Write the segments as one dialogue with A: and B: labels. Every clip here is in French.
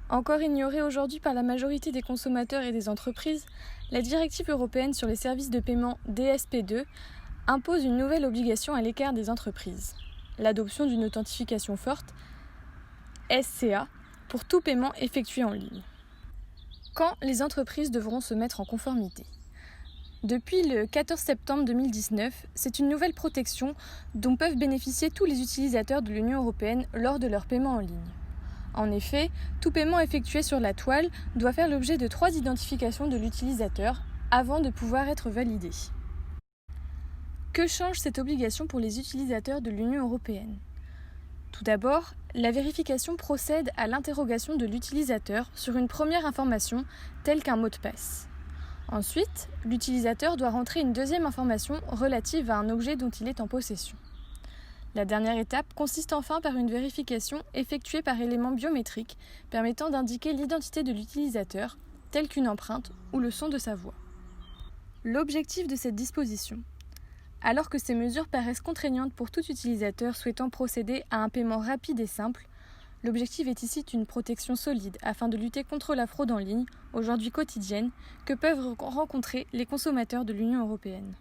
A: Encore ignorée aujourd'hui par la majorité des consommateurs et des entreprises, la directive européenne sur les services de paiement DSP2 impose une nouvelle obligation à l'égard des entreprises, l'adoption d'une authentification forte, SCA, pour tout paiement effectué en ligne. Quand les entreprises devront se mettre en conformité? Depuis le 14 septembre 2019, c'est une nouvelle protection dont peuvent bénéficier tous les utilisateurs de l'Union européenne lors de leur paiement en ligne. En effet, tout paiement effectué sur la toile doit faire l'objet de 3 identifications de l'utilisateur avant de pouvoir être validé. Que change cette obligation pour les utilisateurs de l'Union européenne? Tout d'abord, la vérification procède à l'interrogation de l'utilisateur sur une première information telle qu'un mot de passe. Ensuite, l'utilisateur doit rentrer une deuxième information relative à un objet dont il est en possession. La dernière étape consiste enfin par une vérification effectuée par éléments biométriques permettant d'indiquer l'identité de l'utilisateur, telle qu'une empreinte ou le son de sa voix. L'objectif de cette disposition. Alors que ces mesures paraissent contraignantes pour tout utilisateur souhaitant procéder à un paiement rapide et simple, l'objectif est ici une protection solide afin de lutter contre la fraude en ligne, aujourd'hui quotidienne, que peuvent rencontrer les consommateurs de l'Union européenne.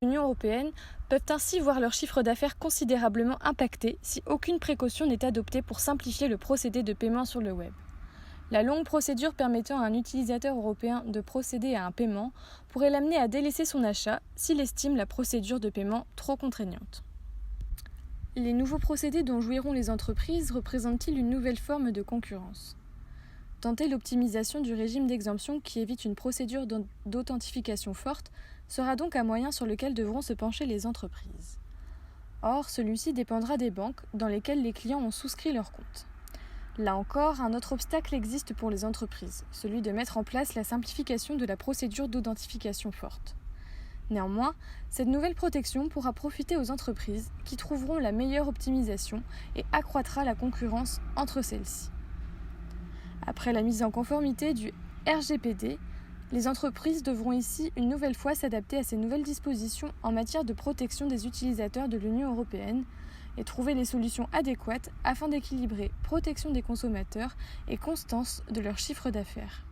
A: L'Union européenne peuvent ainsi voir leur chiffre d'affaires considérablement impacté si aucune précaution n'est adoptée pour simplifier le procédé de paiement sur le web. La longue procédure permettant à un utilisateur européen de procéder à un paiement pourrait l'amener à délaisser son achat s'il estime la procédure de paiement trop contraignante. Les nouveaux procédés dont jouiront les entreprises représentent-ils une nouvelle forme de concurrence? Tenter l'optimisation du régime d'exemption qui évite une procédure d'authentification forte sera donc un moyen sur lequel devront se pencher les entreprises. Or, celui-ci dépendra des banques dans lesquelles les clients ont souscrit leur compte. Là encore, un autre obstacle existe pour les entreprises, celui de mettre en place la simplification de la procédure d'authentification forte. Néanmoins, cette nouvelle protection pourra profiter aux entreprises qui trouveront la meilleure optimisation et accroîtra la concurrence entre celles-ci. Après la mise en conformité du RGPD, les entreprises devront ici une nouvelle fois s'adapter à ces nouvelles dispositions en matière de protection des utilisateurs de l'Union européenne et trouver les solutions adéquates afin d'équilibrer protection des consommateurs et constance de leur chiffre d'affaires.